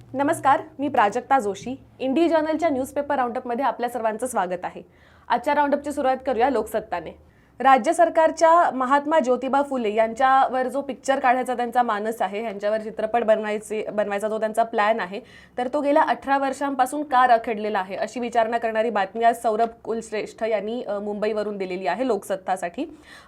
नमस्कार, मी प्राजक्ता जोशी. इंडी जर्नलच्या न्यूजपेपर राऊंडअपमध्ये आपल्या सर्वांचं स्वागत आहे. आजच्या राऊंडअपची सुरुवात करूया लोकसत्ताने. राज्य सरकारच्या महात्मा ज्योतिबा फुले यांच्यावर जो पिक्चर काढायचा त्यांचा मानस आहे, यांच्यावर चित्रपट बनवायचा जो त्यांचा प्लॅन आहे, तर तो गेल्या 18 वर्षांपासून का रखडलेला आहे अशी विचारणा करणारी बातमी आज सौरभ कुलश्रेष्ठ यांनी मुंबईवरून दिलेली आहे लोकसत्तासाठी.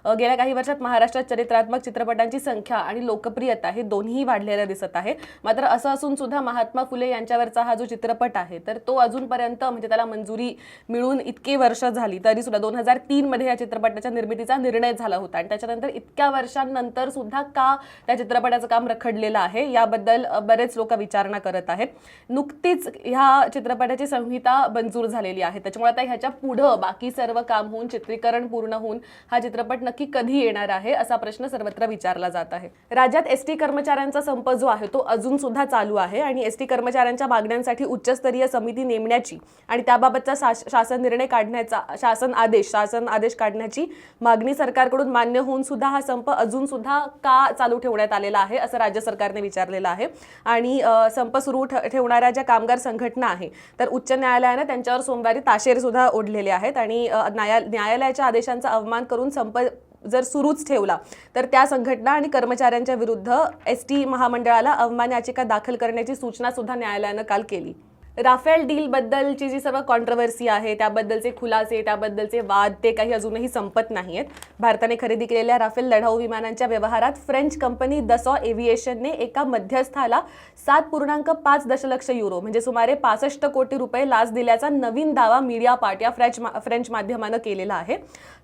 गेल्या काही वर्षात महाराष्ट्रात चरित्रात्मक चित्रपटांची संख्या आणि लोकप्रियता हे दोन्ही वाढलेलं दिसत आहे. मात्र असं असून सुद्धा महात्मा फुले यांच्यावरचा हा जो चित्रपट आहे तर तो अजूनपर्यंत म्हणजे त्याला मंजुरी मिळून इतके वर्ष झाली तरी सुद्धा 2003 मध्ये या चित्रपटाच्या निर्मितीचा निर्णय झाला होता आणि त्याच्यानंतर इतक्या वर्षांनंतर सुद्धा का त्या चित्रपटाचं काम रखडलेलं आहे याबद्दल बरेच लोक विचारणा करत आहेत. नुकतीच ह्या चित्रपटाची संहिता मंजूर झालेली आहे, त्याच्यामुळे आता ह्याच्या पुढे बाकी सर्व काम होऊन चित्रीकरण पूर्ण होऊन हा चित्रपट नक्की कधी येणार आहे असा प्रश्न सर्वत्र विचारला जात आहे. राज्यात एसटी कर्मचाऱ्यांचा संप जो आहे तो अजून सुद्धा चालू आहे आणि एसटी कर्मचाऱ्यांच्या मागण्यांसाठी उच्चस्तरीय समिती नेमण्याची आणि त्याबाबतचा शासन निर्णय काढण्याचा शासन आदेश काढण्याची मागणी सरकारकडून मान्य होऊन सुद्धा हा संप अजून सुद्धा का चालू ठेवण्यात आलेला आहे असं राज्य सरकारने विचारलेलं आहे. आणि संप सुरू ठेवणाऱ्या ज्या कामगार संघटना आहे तर उच्च न्यायालयाने त्यांच्यावर सोमवारी ताशेरे सुद्धा ओढलेले आहेत आणि न्यायालयाच्या आदेशांचा अवमान करून संप जर सुरूच ठेवला तर त्या संघटना आणि कर्मचाऱ्यांच्या विरुद्ध एसटी महामंडळाला अवमान याचिका दाखल करण्याची सूचना सुद्धा न्यायालयानं काल केली. राफेल डील बद्दलची जी सर्व कॉन्ट्रोवर्सी आहे त्याबद्दलचे खुलासे त्याबद्दलचे वाद ते काही अजूनही संपत नाहीयेत. भारताने खरेदी केलेल्या राफेल लढाऊ विमानांच्या व्यवहारात फ्रेंच कंपनी दसॉ एव्हिएशनने एका मध्यस्थाला 7.5 दशलक्ष युरो म्हणजे सुमारे 65 कोटी रुपये लाच दिल्याचा नवीन दावा मीडियापार्ट या फ्रेंच माध्यमानं केलेला आहे.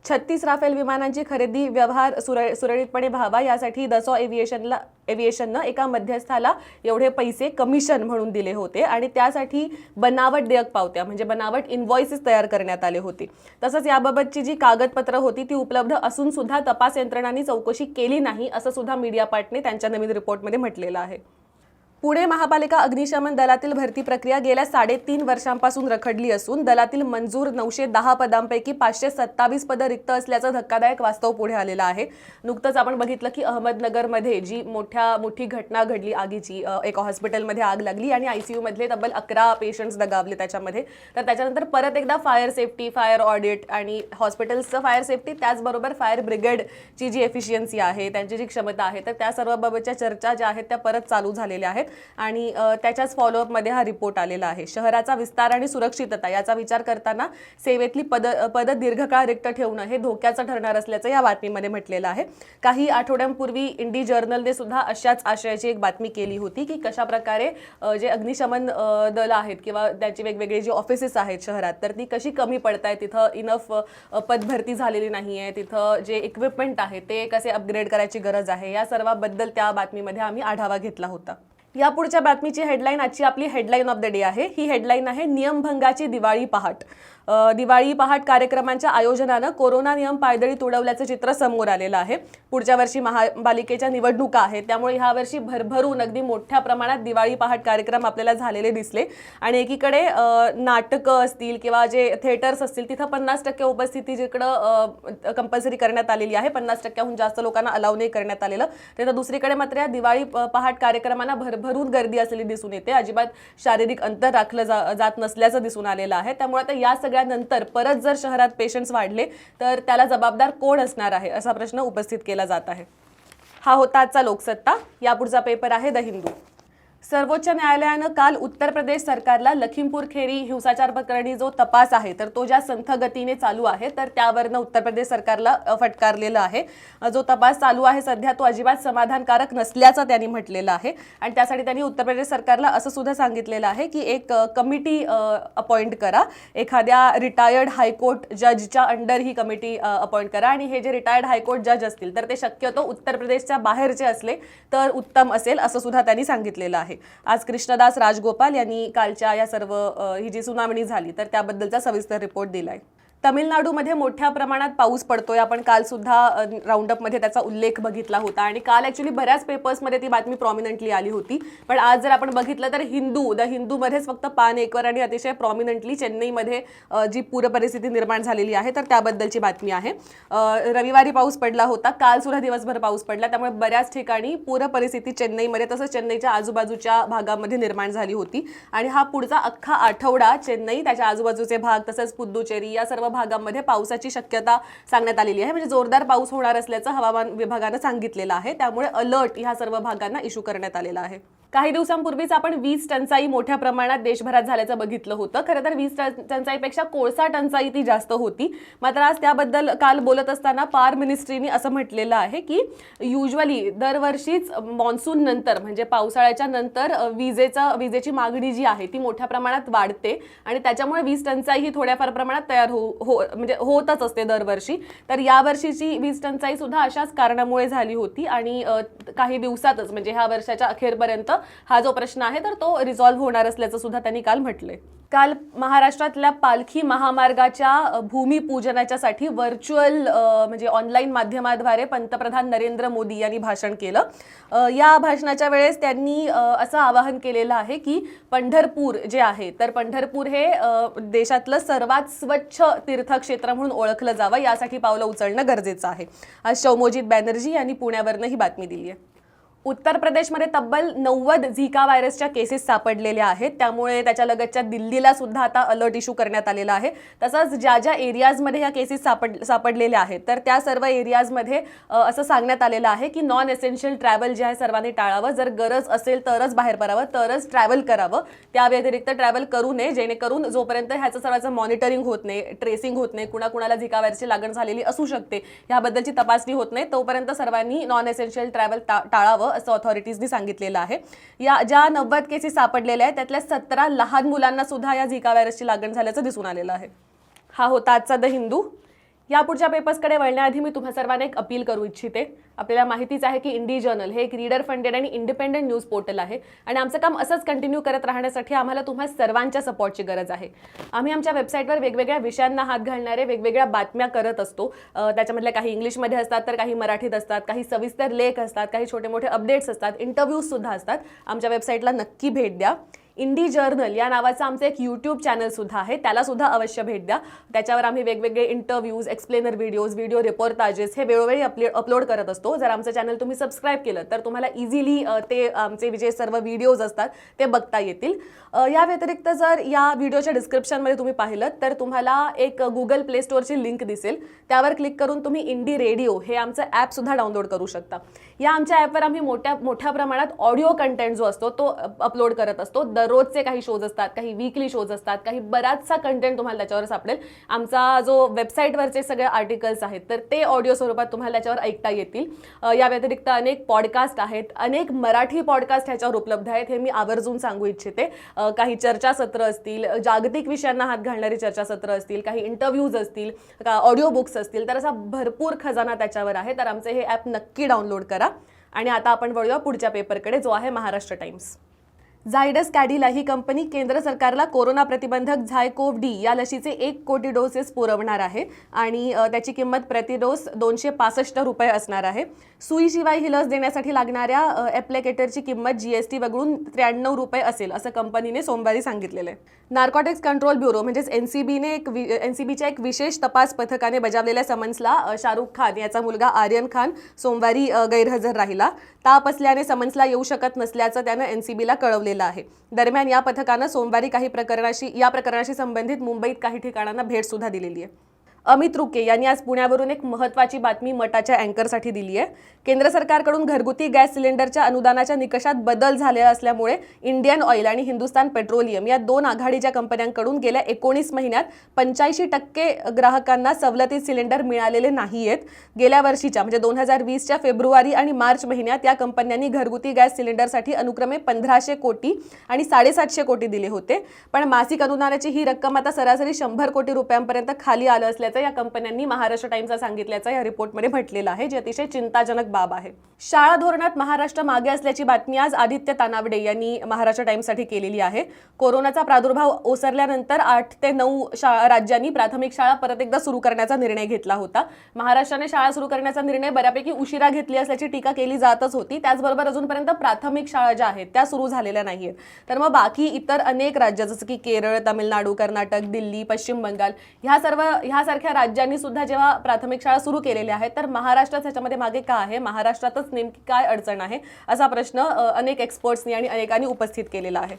36 राफेल विमानांची खरेदी व्यवहार सुरळीतपणे व्हावा यासाठी दसॉ एव्हिएशननं एका मध्यस्थाला एवढे पैसे कमिशन म्हणून दिले होते आणि त्यासाठी बनावट देयक पावत्या म्हणजे बनावट इनव्हॉइसेस तयार करण्यात आले होते. तसंच याबाबतची जी कागदपत्र होती ती उपलब्ध असून सुद्धा तपास यंत्रणांनी चौकशी केली नाही असं सुद्धा मीडियापार्टने त्यांच्या नवीन रिपोर्टमध्ये म्हटलेलं आहे. पुणे महापालिका अग्निशमन दलातील भरती प्रक्रिया गेल्या 3.5 वर्षांपासून रखडली असून दलातील मंजूर 910 पदांपैकी 527 पदं रिक्त असल्याचं धक्कादायक वास्तव पुढे आलेलं आहे. नुकतंच आपण बघितलं की अहमदनगरमध्ये जी मोठी घटना घडली आगीची, एका हॉस्पिटलमध्ये आग लागली आणि ICU मधले तब्बल 11 पेशंट्स दगावले त्याच्यामध्ये. तर त्याच्यानंतर परत एकदा फायर सेफ्टी, फायर ऑडिट आणि हॉस्पिटल्सचं फायर सेफ्टी त्याचबरोबर फायर ब्रिगेडची जी एफिशियन्सी आहे त्यांची जी क्षमता आहे तर त्या सर्वबाबतच्या चर्चा ज्या आहेत त्या परत चालू झालेल्या आहेत आणि त्याच्याच फॉलोअपमध्ये हा रिपोर्ट आलेला आहे. शहराचा विस्तार आणि सुरक्षितता याचा विचार करताना सेवेतली पद दीर्घकाळ रिक्त ठेवणं हे धोक्याचं ठरणार असल्याचं या बातमीमध्ये म्हटलेलं आहे. काही आठवड्यांपूर्वी इंडी जर्नलने सुद्धा अशाच आशयाची एक बातमी केली होती की कशा प्रकारे जे अग्निशमन दल आहेत किंवा त्याची वेगवेगळी जी ऑफिसेस आहेत शहरात तर ती कशी कमी पडत आहेत, तिथं इनफ पदभरती झालेली नाही आहे, तिथं जे इक्विपमेंट आहे ते कसे अपग्रेड करायची गरज आहे या सर्वाबद्दल त्या बातमीमध्ये आम्ही आढावा घेतला होता. या पुढच्या बातमीची हेडलाईन आजची आपली हेडलाईन ऑफ द डे आहे. ही हेडलाईन आहे नियमभंगाची दिवाळी पहाट. दिवाळी पहाट कार्यक्रमांच्या आयोजनानं कोरोना नियम पायदळी तुडवल्याचं चित्र समोर आलेलं आहे. पुढच्या वर्षी महापालिकेच्या निवडणुका आहेत त्यामुळे ह्या वर्षी भरभरून अगदी मोठ्या प्रमाणात दिवाळी पहाट कार्यक्रम आपल्याला झालेले दिसले आणि एकीकडे नाटकं असतील किंवा जे थिएटर्स असतील तिथं 50% उपस्थिती जिकडं कंपल्सरी करण्यात आलेली आहे, 50%हून जास्त लोकांना अलाव नाही करण्यात आलेलं. तर दुसरीकडे मात्र या दिवाळी पहाट कार्यक्रमांना भरभरून गर्दी असलेली दिसून येते. अजिबात शारीरिक अंतर राखलं जात नसल्याचं दिसून आलेलं आहे. त्यामुळे आता या नंतर परत जर शहरात पेशंट्स वाढले तर त्याला जबाबदार कोण असणार आहे असा प्रश्न उपस्थित केला जात आहे. हा होता आजचा लोकसत्ता. यापुढचा पेपर आहे द हिंदू. सर्वोच्च न्यायालयानं काल उत्तर प्रदेश सरकारला लखीमपूर खेरी हिंसाचार प्रकरणी जो तपास आहे तर तो ज्या संथ गतीने चालू आहे तर त्यावरनं उत्तर प्रदेश सरकारला फटकारलेलं आहे. जो तपास चालू आहे सध्या तो अजिबात समाधानकारक नसल्याचं त्यांनी म्हटलेलं आहे आणि त्यासाठी त्यांनी उत्तर प्रदेश सरकारला असं सुद्धा सांगितलेलं आहे की एक कमिटी अपॉइंट करा, एखाद्या रिटायर्ड हायकोर्ट जजच्या अंडर ही कमिटी अपॉइंट करा आणि हे जे रिटायर्ड हायकोर्ट जज असतील तर ते शक्यतो उत्तर प्रदेशच्या बाहेरचे असले तर उत्तम असेल असं सुद्धा त्यांनी सांगितलेलं आहे. आज कृष्णदास राजगोपाल यांनी कालच्या या सर्व ही जी सुनावणी झाली तर त्याबद्दलचा सविस्तर रिपोर्ट दिलाय. तमिळनाडूमध्ये मोठ्या प्रमाणात पाऊस पडतोय. आपण काल सुद्धा राऊंडअपमध्ये त्याचा उल्लेख बघितला होता आणि काल ॲक्च्युली बऱ्याच पेपर्समध्ये ती बातमी प्रॉमिनंटली आली होती. पण आज जर आपण बघितलं तर द हिंदूमध्येच फक्त पान एकवर आणि अतिशय प्रॉमिनंटली चेन्नईमध्ये जी पूर परिस्थिती निर्माण झालेली आहे तर त्याबद्दलची बातमी आहे. रविवारी पाऊस पडला होता, काल सुद्धा दिवसभर पाऊस पडला, त्यामुळे बऱ्याच ठिकाणी पूर परिस्थिती चेन्नईमध्ये तसंच चेन्नईच्या आजूबाजूच्या भागामध्ये निर्माण झाली होती. आणि हा पुढचा अख्खा आठवडा चेन्नई, त्याच्या आजूबाजूचे भाग तसंच पुद्दुचेरी या सर्व भागांमध्ये पावसाची शक्यता सांगण्यात आलेली आहे. म्हणजे जोरदार पाऊस होणार असल्याचं हवामान विभागानं सांगितलेलं आहे. त्यामुळे अलर्ट ह्या सर्व भागांना इश्यू करण्यात आलेला आहे. काही दिवसांपूर्वीच आपण वीज टंचाई मोठ्या प्रमाणात देशभरात झाल्याचं बघितलं होतं. खरं तर वीज टंचाईपेक्षा कोळसा टंचाई ती जास्त होती. मात्र आज त्याबद्दल काल बोलत असताना पार मिनिस्ट्रीने असं म्हटलेलं आहे की युजली दरवर्षीच मॉन्सून नंतर म्हणजे पावसाळ्याच्या नंतर विजेची मागणी जी आहे ती मोठ्या प्रमाणात वाढते आणि त्याच्यामुळे वीज टंचाई ही थोड्याफार प्रमाणात तयार म्हणजे होतच असते दरवर्षी. तर यावर्षीची वीज टंचाई सुद्धा अशाच कारणामुळे झाली होती आणि काही दिवसातच म्हणजे ह्या वर्षाच्या अखेरपर्यंत हा जो प्रश्न आहे तर तो रिझॉल्व्ह होणार असल्याचं सुद्धा त्यांनी काल म्हटलंय. काल महाराष्ट्रातल्या पालखी महामार्गाच्या भूमिपूजनाच्यासाठी व्हर्च्युअल म्हणजे ऑनलाईन माध्यमाद्वारे पंतप्रधान नरेंद्र मोदी यांनी भाषण केलं. या भाषणाच्या वेळेस त्यांनी असं आवाहन केलेलं आहे की पंढरपूर जे आहे तर पंढरपूर हे देशातलं सर्वात स्वच्छ तीर्थक्षेत्र म्हणून ओळखलं जावं, यासाठी पावलं उचलणं गरजेचं आहे. आज शौमोजित बॅनर्जी यांनी पुण्यावरनं ही बातमी दिली आहे. उत्तर प्रदेशमध्ये तब्बल 90 झिका व्हायरसच्या केसेस सापडलेल्या आहेत, त्यामुळे त्याच्या लगतच्या दिल्लीला सुद्धा आता अलर्ट इश्यू करण्यात आलेला आहे. तसंच ज्या ज्या एरियाजमध्ये ह्या केसेस सापडलेल्या आहेत तर त्या सर्व एरियाजमध्ये असं सांगण्यात आलेलं आहे की नॉन एसेन्शियल ट्रॅव्हल जे आहे सर्वांनी टाळावं, जर गरज असेल तरच बाहेर पडावं, तरच ट्रॅव्हल करावं. त्या व्यतिरिक्त ट्रॅव्हल करू नये, जेणेकरून जोपर्यंत ह्याचं सर्वांचं मॉनिटरिंग होत नाही, ट्रेसिंग होत नाही, कुणाकुणाला झिका व्हायरसची लागण झालेली असू शकते याबद्दलची तपासणी होत नाही, तोपर्यंत सर्वांनी नॉन एसेन्शियल ट्रॅव्हल टाळावं असं ऑथॉरिटीजनी सांगितलेलं आहे. या ज्या 90 केसेस सापडलेल्या आहेत त्यातल्या 17 लहान मुलांना सुद्धा या झिका व्हायरसची लागण झाल्याचं दिसून आलेलं आहे. हा होता आजचा द हिंदू. या पुढच्या पेपर्सकडे वळण्याआधी मी तुम्हा सर्वांना एक अपील करू इच्छिते. आपल्याला माहितीच आहे की इंडी जर्नल हे एक रीडर फंडेड आणि इंडिपेंडंट न्यूज पोर्टल आहे आणि आमचं काम असंच कंटिन्यू करत राहण्यासाठी आम्हाला तुम्हा सर्वांच्या सपोर्टची गरज आहे. आम्ही आमच्या वेबसाईटवर वेगवेगळ्या विषयांना हात घालणारे वेगवेगळ्या बातम्या करत असतो. त्याच्यामधल्या काही इंग्लिशमध्ये असतात तर काही मराठीत असतात, काही सविस्तर लेख असतात, काही छोटे मोठे अपडेट्स असतात, इंटरव्ह्यूज सुद्धा असतात. आमच्या वेबसाईटला नक्की भेट द्या. इंडी जर्नल या नावाचं आमचं एक यूट्यूब चॅनल सुद्धा आहे, त्याला सुद्धा अवश्य भेट द्या. त्याच्यावर आम्ही वेगवेगळे इंटरव्ह्यूज, एक्सप्लेनर व्हिडिओ रिपोर्टाजेस हे वेळोवेळी अपलोड करत असतो. जर आमचं चॅनल तुम्ही सबस्क्राईब केलं तर तुम्हाला इझिली ते आमचे जे सर्व व्हिडिओज असतात ते बघता येतील. या व्यतिरिक्त जर या व्हिडिओच्या डिस्क्रिप्शनमध्ये तुम्ही पाहिलं तर तुम्हाला एक गुगल प्ले स्टोअरची लिंक दिसेल, त्यावर क्लिक करून तुम्ही इंडी रेडिओ हे आमचं ॲप सुद्धा डाउनलोड करू शकता. या आमच्या ॲपवर आम्ही मोठ्या प्रमाणात ऑडिओ कंटेंट जो असतो तो अपलोड करत असतो. दररोजचे काही शोज असतात, काही वीकली शोज असतात, काही बराचसा कंटेंट तुम्हाला त्याच्यावर सापडेल. आमचा जो वेबसाईटवरचे सगळे आर्टिकल्स आहेत तर ते ऑडिओ स्वरूपात तुम्हाला त्याच्यावर ऐकता येतील. या व्यतिरिक्त अनेक पॉडकास्ट आहेत, अनेक मराठी पॉडकास्ट ह्याच्यावर उपलब्ध आहेत, हे मी आवर्जून सांगू इच्छिते. काही चर्चासत्र असतील, जागतिक विषयांना हात घालणारी चर्चासत्र असतील, काही इंटरव्ह्यूज असतील, ऑडिओ बुक्स असतील, तर असा भरपूर खजाना त्याच्यावर आहे. तर आमचे हे ॲप नक्की डाउनलोड करा. आणि आता आपण वळूया पुढच्या पेपरकडे, जो आहे महाराष्ट्र टाइम्स. झायडस कॅडिला ही कंपनी केंद्र सरकारला कोरोना प्रतिबंधक झायकोव्ह-डी या लशीचे 1 कोटी डोसेस पुरवणार आहे आणि त्याची किंमत प्रति डोस 265 रुपये असणार आहे. सुईशिवाय ही लस देण्यासाठी लागणाऱ्या ॲप्लिकेटरची किंमत GST वगळून 93 रुपये असेल असं कंपनीने सोमवारी सांगितलेलं आहे. नार्कोटिक्स कंट्रोल ब्युरो म्हणजेच NCBच्या एक विशेष तपास पथकाने बजावलेल्या समन्सला शाहरुख खान याचा मुलगा आर्यन खान सोमवारी गैरहजर राहिला. ताप असल्याने समन्सला येऊ शकत नसल्याचं त्यानं NCBला कळवलेलं आहे. दरम्यान या पथकानं सोमवारी या प्रकरणाशी संबंधित मुंबईत काही ठिकाणांना भेट सुद्धा दिलेली आहे. अमित रुके यांनी आज पुण्यावरून एक महत्त्वाची बातमी मटाच्या अँकरसाठी दिली आहे. केंद्र सरकारकडून घरगुती गॅस सिलेंडरच्या अनुदानाच्या निकषात बदल झालेला असल्यामुळे इंडियन ऑइल आणि हिंदुस्तान पेट्रोलियम या 2 आघाडीच्या कंपन्यांकडून गेल्या 19 महिन्यात 85% ग्राहकांना सवलतीत सिलेंडर मिळालेले नाहीयेत. गेल्या वर्षीच्या म्हणजे 2020च्या फेब्रुवारी आणि मार्च महिन्यात या कंपन्यांनी घरगुती गॅस सिलेंडरसाठी अनुक्रमे 1500 कोटी आणि 750 कोटी दिले होते. पण मासिक अनुदानाची ही रक्कम आता सरासरी 100 कोटी रुपयांपर्यंत खाली आलं असल्याचं असल्याचं या कंपन्यांनी महाराष्ट्र टाइम्सला सांगितल्याचं या रिपोर्टमध्ये म्हटलेलं आहे, जी अतिशय चिंताजनक बाब आहे. शाळा धोरणात महाराष्ट्र मागे असल्याची बातमी आज आदित्य तानावडे यांनी महाराष्ट्र टाइम्ससाठी केलेली आहे. कोरोनाचा प्रादुर्भाव ओसरल्यानंतर 8 ते 9 राज्यांनी प्राथमिक शाळा परत एकदा सुरू करण्याचा निर्णय घेतला होता. महाराष्ट्राने शाळा सुरू करण्याचा निर्णय बऱ्यापैकी उशिरा घेतली असल्याची टीका केली जातच होती. त्याचबरोबर अजूनपर्यंत प्राथमिक शाळा ज्या आहेत त्या सुरू झालेल्या नाहीयेत. तर मग बाकी इतर अनेक राज्य जसं की केरळ, तामिळनाडू, कर्नाटक, दिल्ली, पश्चिम बंगाल ह्यासारख्या राज्यांनी सुद्धा जेव्हा प्राथमिक शाळा सुरू केलेल्या आहेत, तर महाराष्ट्र त्याच्यामध्ये मागे का आहे, महाराष्ट्रातच नेमकी काय अडचण आहे, असा प्रश्न अनेक एक्सपर्ट्सनी आणि अनेकांनी उपस्थित केलेला आहे.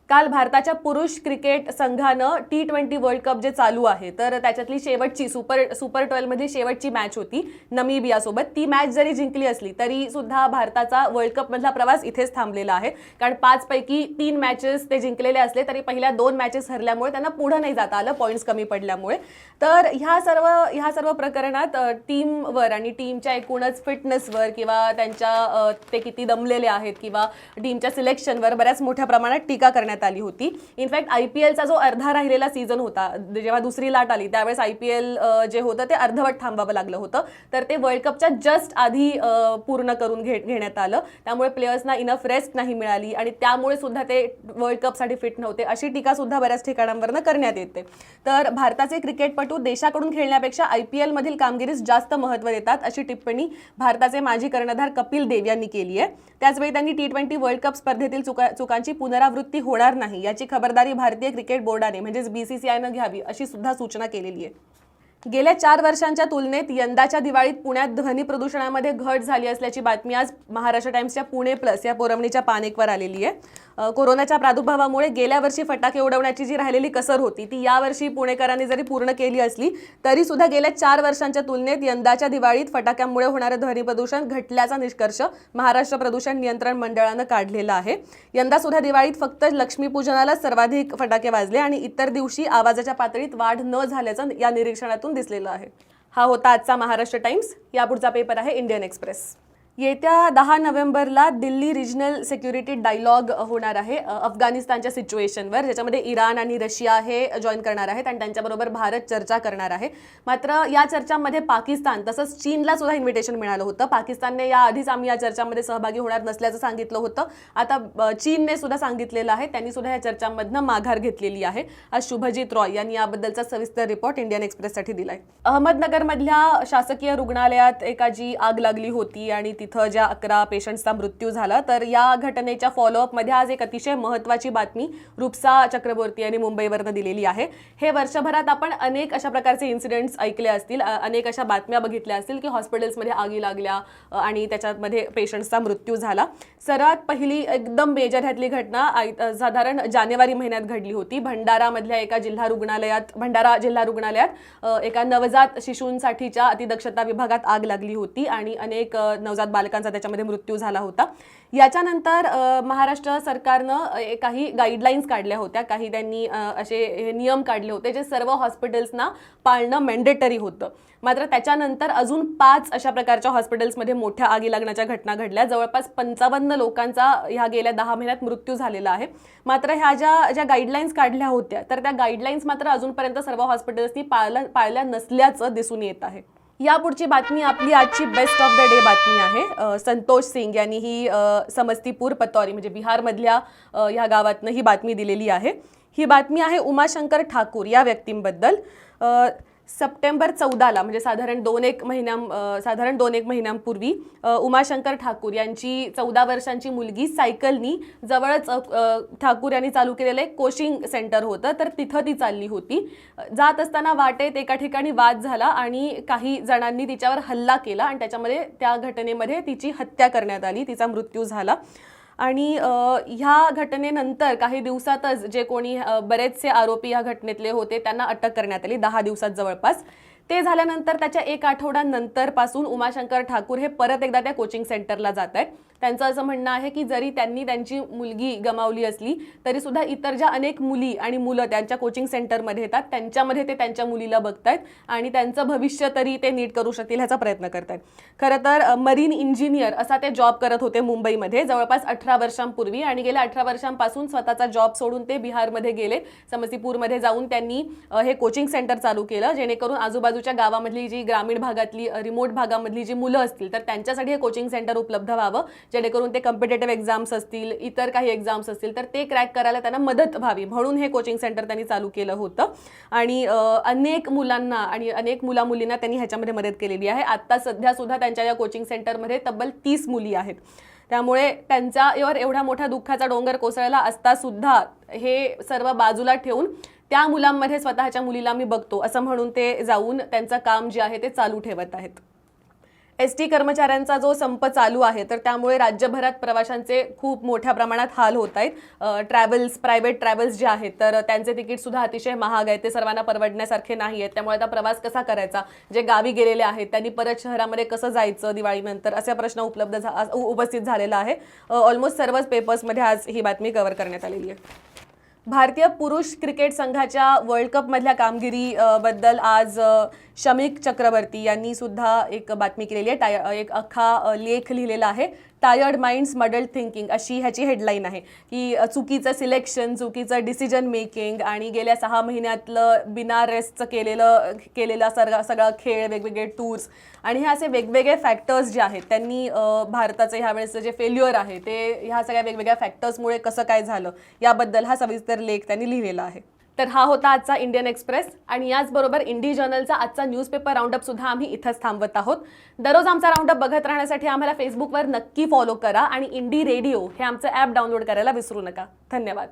काल भारताच्या पुरुष क्रिकेट संघानं T20 वर्ल्ड कप जे चालू आहे तर त्याच्यातली शेवटची सुपर 12 मधली शेवटची मॅच होती नमिबियासोबत. ती मॅच जरी जिंकली असली तरी सुद्धा भारताचा वर्ल्ड कप मधला प्रवास इथेच थांबलेला आहे. कारण 5 पैकी 3 मॅचेस ते जिंकलेले असले तरी पहिल्या 2 मॅचेस हरल्यामुळे त्यांना पुढे नाही जाता आलं, पॉईंट्स कमी पडल्यामुळे. तर ह्या सर्व प्रकरणात टीमवर आणि टीमच्या एकूणच फिटनेसवर किंवा त्यांच्या ते किती दमलेले आहेत किंवा टीमच्या सिलेक्शनवर बऱ्याच मोठ्या प्रमाणात टीका करण्यात आली होती. इनफॅक्ट IPLचा जो अर्धा राहिलेला सीझन होता, जेव्हा दुसरी लाट आली त्यावेळेस IPL जे होतं ते अर्धवट थांबावं लागलं होतं. तर ते वर्ल्ड कपच्या जस्ट आधी पूर्ण करून घेण्यात आलं. त्यामुळे प्लेयर्सना इनफ रेस्ट नाही मिळाली आणि त्यामुळे सुद्धा ते वर्ल्ड कपसाठी फिट नव्हते, अशी टीका सुद्धा बऱ्याच ठिकाणांवरनं करण्यात येते. तर भारताचे क्रिकेटपटू देशाकडून खेळण्यापेक्षा IPL मधील कामगिरीस जास्त महत्त्व देतात, अशी टिप्पणी भारताचे माजी कर्णधार कपिल देव यांनी केली आहे. त्याचवेळी त्यांनी T20 वर्ल्ड कप स्पर्धेतील चुकांची पुनरावृत्ती होणार नाही याची खबरदारी भारतीय क्रिकेट बोर्डाने म्हणजेच BCCIनं घ्यावी अशी सुद्धा सूचना केलेली आहे. गेल्या 4 वर्षांच्या तुलनेत यंदाच्या दिवाळीत पुण्यात ध्वनी प्रदूषणामध्ये घट झाली असल्याची बातमी आज महाराष्ट्र टाइम्सच्या पुणे प्लस या पोरमणीच्या पानेकवर आलेली आहे. कोरोनाच्या प्रादुर्भावामुळे गेल्या वर्षी फटाके उडवण्याची जी राहिलेली कसर होती ती यावर्षी पुणेकरांनी जरी पूर्ण केली असली तरी सुद्धा गेल्या 4 वर्षांच्या तुलनेत यंदाच्या दिवाळीत फटाक्यांमुळे होणारे ध्वनी प्रदूषण घटल्याचा निष्कर्ष महाराष्ट्र प्रदूषण नियंत्रण मंडळानं काढलेला आहे. यंदा सुद्धा दिवाळीत फक्त लक्ष्मीपूजनाला सर्वाधिक फटाके वाजले आणि इतर दिवशी आवाजाच्या पातळीत वाढ न झाल्याचं या निरीक्षणातून दिसलेलं आहे. हा होता आजचा महाराष्ट्र टाइम्स. यापुढचा पेपर आहे इंडियन एक्सप्रेस. येत्या 10 नोव्हेंबरला दिल्ली रिजनल सिक्युरिटी डायलॉग होणार आहे अफगाणिस्तानच्या सिच्युएशनवर, ज्याच्यामध्ये इराण आणि रशिया हे जॉईन करणार आहेत आणि त्यांच्याबरोबर भारत चर्चा करणार आहे. मात्र या चर्चांमध्ये पाकिस्तान तसंच चीनला सुद्धा इन्व्हिटेशन मिळालं होतं. पाकिस्तानने याआधीच आम्ही या चर्चांमध्ये सहभागी होणार नसल्याचं सांगितलं होतं. आता चीनने सुद्धा सांगितलेलं आहे, त्यांनी सुद्धा या चर्चांमधनं माघार घेतलेली आहे. आज शुभजीत रॉय यांनी याबद्दलचा सविस्तर रिपोर्ट इंडियन एक्सप्रेससाठी दिलाय. अहमदनगरमधल्या शासकीय रुग्णालयात एकाची आग लागली होती आणि तिथं ज्या 11 पेशंट्सचा मृत्यू झाला, तर या घटनेच्या फॉलोअपमध्ये आज एक अतिशय महत्त्वाची बातमी रुपसा चक्रवर्ती यांनी मुंबईवरनं दिलेली आहे. हे वर्षभरात आपण अनेक अशा प्रकारचे इन्सिडेंट्स ऐकले असतील, अनेक अशा बातम्या बघितल्या असतील की हॉस्पिटल्समध्ये आगी लागल्या आणि त्याच्यामध्ये पेशंट्सचा मृत्यू झाला. सर्वात पहिली एकदम मेजर ह्यातली घटना साधारण जानेवारी महिन्यात घडली होती. भंडारा जिल्हा रुग्णालयात एका नवजात शिशूंसाठीच्या अतिदक्षता विभागात आग लागली होती आणि अनेक नवजात बालकांचा त्याच्यामध्ये मृत्यू झाला होता. याच्यानंतर महाराष्ट्र सरकारनं काही गाईडलाईन्स काढल्या होत्या, काही त्यांनी असे नियम काढले होते जे सर्व हॉस्पिटल्सना पाळणं मॅन्डेटरी होतं. मात्र त्याच्यानंतर अजून 5 अशा प्रकारच्या हॉस्पिटल्समध्ये मोठ्या आगी लागण्याच्या घटना घडल्या. जवळपास 55 लोकांचा ह्या गेल्या 10 महिन्यात मृत्यू झालेला आहे. मात्र ह्या ज्या गाईडलाईन्स काढल्या होत्या तर त्या गाईडलाईन्स मात्र अजूनपर्यंत सर्व हॉस्पिटल्सनी पाळल्या नसल्याचं दिसून येत आहे. यापुढची बातमी आपली आजची बेस्ट ऑफ द डे बातमी आहे. संतोष सिंग यांनी ही समस्तीपूर पतौरी म्हणजे बिहारमधल्या ह्या गावातनं ही बातमी दिलेली आहे. ही बातमी आहे उमाशंकर ठाकूर या व्यक्तींबद्दल. सप्टेंबर 14ला म्हणजे साधारण 2-1 महिन्यांपूर्वी उमाशंकर ठाकूर यांची 14 वर्षांची मुलगी सायकलनी जवळच ठाकूर यांनी चालू केलेलं एक कोचिंग सेंटर होतं, तर तिथं ती चालली होती. जात असताना वाटेत एका ठिकाणी वाद झाला आणि काही जणांनी तिच्यावर हल्ला केला आणि त्याच्यामध्ये त्या घटनेमध्ये तिची हत्या करण्यात आली, तिचा मृत्यू झाला. आणि ह्या घटनेनंतर काही दिवसातच जे कोणी बरेचसे आरोपी ह्या घटनेतले होते त्यांना अटक करण्यात आली 10 दिवसात जवळपास. ते झाल्यानंतर त्याच्या 1 आठवड्यानंतर पासून उमाशंकर ठाकूर हे परत एकदा त्या कोचिंग सेंटरला जात आहेत. त्यांचं असं म्हणणं आहे की जरी त्यांनी त्यांची मुलगी गमावली असली तरी सुद्धा इतर ज्या अनेक मुली आणि मुलं त्यांच्या कोचिंग सेंटरमध्ये येतात त्यांच्यामध्ये ते त्यांच्या मुलीला बघतायत आणि त्यांचं भविष्य तरी ते नीट करू शकतील ह्याचा प्रयत्न करतायत. खरं तर मरीन इंजिनियर असा ते जॉब करत होते मुंबईमध्ये जवळपास 18 वर्षांपूर्वी आणि गेल्या 18 वर्षांपासून स्वतःचा जॉब सोडून ते बिहारमध्ये गेले. समस्तीपूरमध्ये जाऊन त्यांनी हे कोचिंग सेंटर चालू केलं जेणेकरून आजूबाजूच्या गावामधली जी ग्रामीण भागातली रिमोट भागामधली जी मुलं असतील तर त्यांच्यासाठी हे कोचिंग सेंटर उपलब्ध व्हावं जेणेकरून ते कॉम्पिटेटिव्ह एक्झाम्स असतील इतर काही एक्झाम्स असतील तर ते क्रॅक करायला त्यांना मदत व्हावी म्हणून हे कोचिंग सेंटर त्यांनी चालू केलं होतं. आणि अनेक मुलांना आणि अनेक मुलींना त्यांनी ह्याच्यामध्ये मदत केलेली आहे. आता सध्या सुद्धा त्यांच्या या कोचिंग सेंटरमध्ये तब्बल 30 मुली आहेत. त्यामुळे त्यांच्यावर एवढा मोठा दुःखाचा डोंगर कोसळला असता सुद्धा हे सर्व बाजूला ठेवून त्या मुलांमध्ये स्वतःच्या मुलीला मी बघतो असं म्हणून ते जाऊन त्यांचं काम जे आहे ते चालू ठेवत आहेत. एसटी कर्मचाऱ्यांचा जो संप चालू आहे तर त्यामुळे राज्यभरात प्रवाशांचे खूप मोठ्या प्रमाणात हाल होत आहेत. प्रायव्हेट ट्रॅव्हल्स जे आहेत तर त्यांचे तिकीट सुद्धा अतिशय महाग आहेत. ते सर्वांना परवडण्यासारखे नाही आहेत. त्यामुळे आता प्रवास कसा करायचा, जे गावी गेलेले आहेत त्यांनी परत शहरामध्ये कसं जायचं दिवाळीनंतर असा प्रश्न उपस्थित झालेला आहे. ऑलमोस्ट सर्वच पेपर्समध्ये आज ही बातमी कव्हर करण्यात आलेली आहे. भारतीय पुरुष क्रिकेट संघाच्या वर्ल्ड कपमधल्या कामगिरीबद्दल आज शमिक चक्रवर्ती यांनी सुद्धा एक बातमी केलेली आहे. एक अख्खा लेख लिहिलेला आहे. टायर्ड माइंड्स मडल्ड थिंकिंग अशी ह्याची हेडलाईन आहे की चुकीचं सिलेक्शन, चुकीचं डिसिजन मेकिंग आणि गेल्या 6 महिन्यातलं बिना रेस्टचं केलेला सगळा खेळ, वेगवेगळे टूर्स आणि हे असे वेगवेगळे फॅक्टर्स जे आहेत त्यांनी भारताचं ह्यावेळेसचं जे फेल्युअर आहे ते ह्या सगळ्या वेगवेगळ्या फॅक्टर्समुळे कसं काय झालं याबद्दल हा सविस्तर लेख त्यांनी लिहिलेला आहे. तर हा होता आजचा इंडियन एक्सप्रेस आणि याचबरोबर इंडी जर्नलचा आजचा न्यूजपेपर राऊंडअप सुद्धा आम्ही इथंच थांबवत आहोत. दररोज आमचा राऊंडअप बघत राहण्यासाठी आम्हाला फेसबुकवर नक्की फॉलो करा आणि इंडी रेडिओ हे आमचं ॲप डाउनलोड करायला विसरू नका. धन्यवाद.